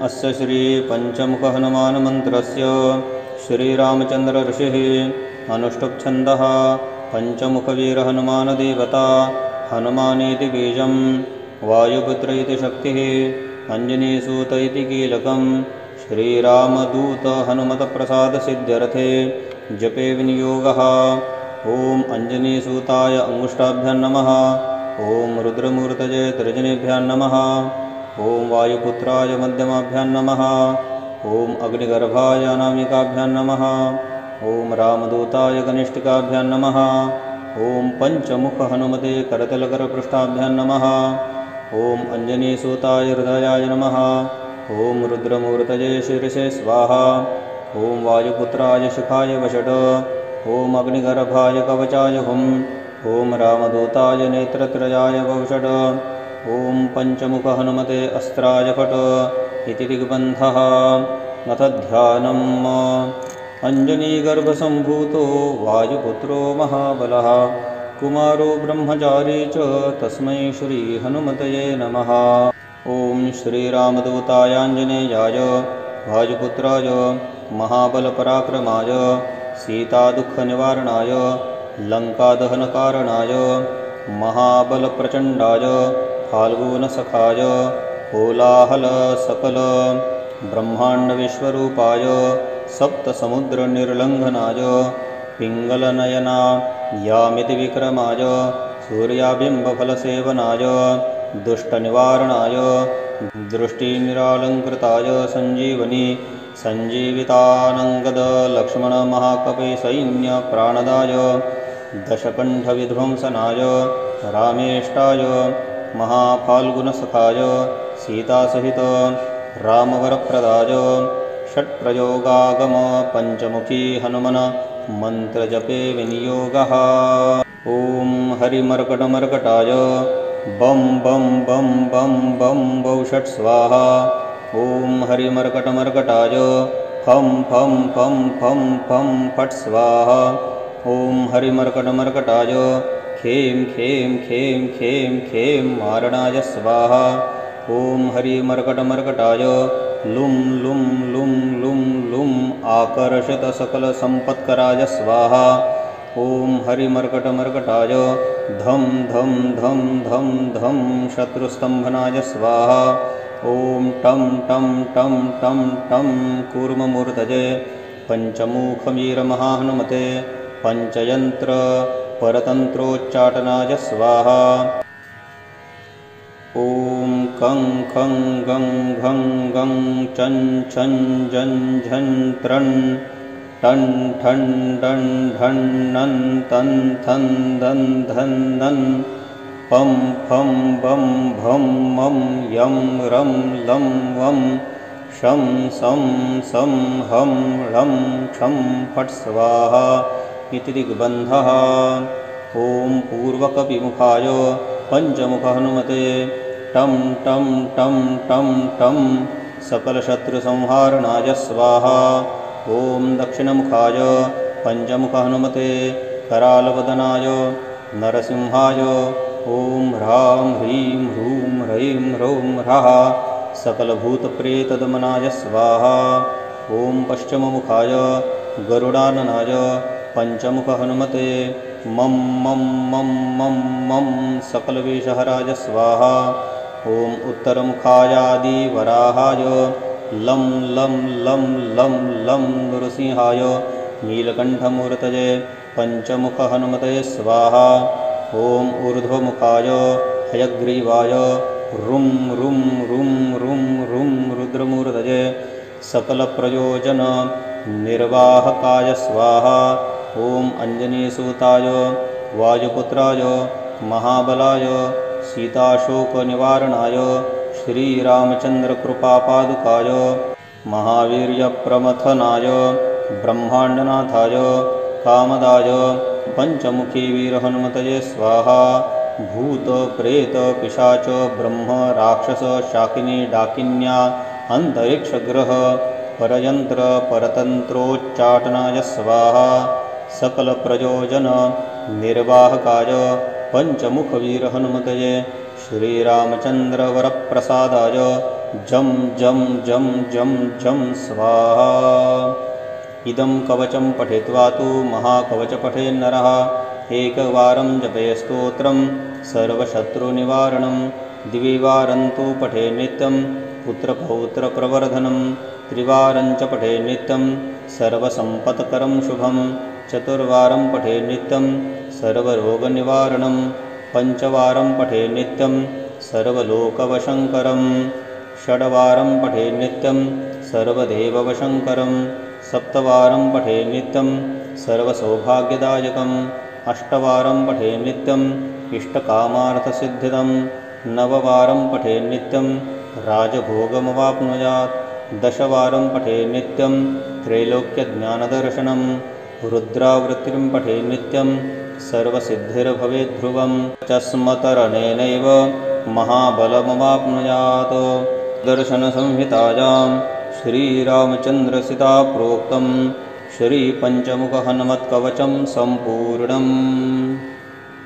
अस्य श्रीपञ्चमुखहनुमानमन्त्रस्य श्रीरामचन्द्र ऋषिः अनुष्टुप्छन्दः पञ्चमुखवीरहनुमानदेवता हनुमानीति बीजं वायुपुत्र इति शक्तिः अञ्जनीसूत इति कीलकं श्रीरामदूत हनुमतप्रसादसिद्ध्यर्थे जपे विनियोगः। ॐ अञ्जनीसूताय अंगुष्ठाभ्यां नमः। ॐ रुद्रमूर्तये तर्जनीभ्यां नमः। ॐ वायुपुत्राय मध्यमाभ्यां नमः। ॐ अग्निगर्भाय अनामिकाभ्यां नमः। ॐ रामदूताय कनिष्ठिकाभ्यां नमः। ॐ पञ्चमुखहनुमते करतलकरपृष्ठाभ्यां नमः। ॐ अञ्जनीसूताय हृदयाय नमः। ॐ रुद्रमूर्तये शीर्षे स्वाहा। ॐ वायुपुत्राय शिखाय वषट्। ॐ अग्निगर्भाय कवचाय हुम्। ॐ रामदूताय नेत्रत्रयाय वषट्। ॐ पञ्चमुखहनुमते अस्त्राय फट् इति दिग्बन्धः। अथ ध्यानम्। अञ्जनीगर्भसम्भूतो वायुपुत्रो महाबलः कुमारो ब्रह्मचारी च तस्मै श्रीहनुमतये नमः। ॐ श्रीरामदूतायाञ्जनेयाय वायुपुत्राय महाबलपराक्रमाय सीतादुःखनिवारणाय लङ्कादहनकारणाय महाबलप्रचण्डाय फाल्गुनसखाय कोलाहलसकल ब्रह्माण्डविश्वरूपाय सप्तसमुद्रनिर्लङ्घनाय पिङ्गलनयना यामिति विक्रमाय सूर्याबिम्बफलसेवनाय दुष्टनिवारणाय दृष्टिनिरालङ्कृताय सञ्जीवनी सञ्जीवितानङ्गद लक्ष्मणमहाकपिसैन्यप्राणदाय दशकण्ठविध्वंसनाय रामेष्टाय महाफाल्गुनसखाय सीतासहित रामवरप्रदाय षट्प्रयोगागम पञ्चमुखी हनुमन मन्त्रजपे विनियोगः। ॐ हरिमर्कटमर्कटाय बं बं बं बं बं बौषट् स्वाहा। ॐ हरिमर्कटमर्कटाय फं फं फं फं फं फट् स्वाहा। ॐ हरिमर्कटमर्कटाय खें खें खें खें खें मारणाय स्वाहा। ॐ हरिमर्कटमर्कटाय लुं लुं लुं लुं लुं आकर्षितसकलसम्पत्कराय स्वाहा। ॐ हरिमर्कटमर्कटाय धं धं धं धं धं शत्रुस्तम्भनाय स्वाहा। ॐ टं टं टं टं टं कूर्ममूर्तये पञ्चमुखवीरमहाहनुमते पञ्चयन्त्र परतन्त्रोच्चाटनाय स्वाहा। ॐ कं खं गं घं गं चं छं झं झं त्रं टं ठं डं ढं नं तं थं दं धं नं पं फं बं भं मं यं रं लं वं शं सं सं हं लं क्षं फट् स्वाहा इति दिग्बन्धः। ॐ पूर्वकपिमुखाय पञ्चमुखहनुमते टं टं टं टं टं सकलशत्रुसंहारणाय स्वाहा। ॐ दक्षिणमुखाय पञ्चमुखहनुमते करालवदनाय नरसिंहाय ॐ ह्रां ह्रीं ह्रूं ह्रैं ह्रौं ह्रः सकलभूतप्रेतदमनाय स्वाहा। ॐ पश्चिममुखाय गरुडाननाय पञ्चमुखहनुमते मं मं मं मं मं सकलविषहराय स्वाहा। ॐ उत्तरमुखायादिवराहाय लं लं लं लं लं नृसिंहाय नीलकण्ठमूर्तये पञ्चमुखहनुमते स्वाहा। ॐ ऊर्ध्वमुखाय हयग्रीवाय रुं रुं रुं रुं रुं रुद्रमूर्तये सकलप्रयोजन निर्वाहकाय स्वाहा। ॐ अञ्जनीसूताय वायुपुत्राय महाबलाय सीताशोकनिवारणाय श्रीरामचन्द्रकृपापादुकाय महावीर्यप्रमथनाय ब्रह्माण्डनाथाय कामदाय पञ्चमुखीवीरहनुमतये स्वाहा। भूत प्रेत पिशाच ब्रह्म राक्षस शाकिनी डाकिन्या अन्तरिक्षग्रह परयन्त्र परतन्त्रोच्चाटनाय स्वाहा। सकलप्रयोजन निर्वाहकाय पञ्चमुखवीरहनुमतये श्रीरामचन्द्रवरप्रसादाय जं जं जं जं जं स्वाहा। इदं कवचं पठित्वा तु महाकवचं पठेन्नरः एकवारं जपेत् स्तोत्रं सर्वशत्रुनिवारणं। द्विवारं तु पठेत् नित्यं पुत्रपौत्रप्रवर्धनं। त्रिवारं च पठेत् नित्यं सर्वसम्पत्करं शुभं। चतुर्वारं पठेत् नित्यं सर्वरोगनिवारणं। पञ्चवारं पठेत् नित्यं सर्वलोकवशङ्करं। षड्वारं पठेत् नित्यं सर्वदेववशङ्करं। सप्तवारं पठेत् नित्यं सर्वसौभाग्यदायकम्। अष्टवारं पठेत् नित्यं इष्टकामार्थसिद्धिदं। नववारं पठेत् नित्यं राजभोगमवाप्नुयात्। दशवारं पठेत् नित्यं त्रैलोक्यज्ञानदर्शनं। रुद्रावृत्तिं पठेत् नित्यं सर्वसिद्धिर्भवेत् ध्रुवं। चस्मतरणेनैव महाबलमवाप्नुयात्। दर्शनसंहितायां श्रीरामचन्द्रसीता प्रोक्तं श्रीपञ्चमुखहनुमत्कवचं सम्पूर्णम्।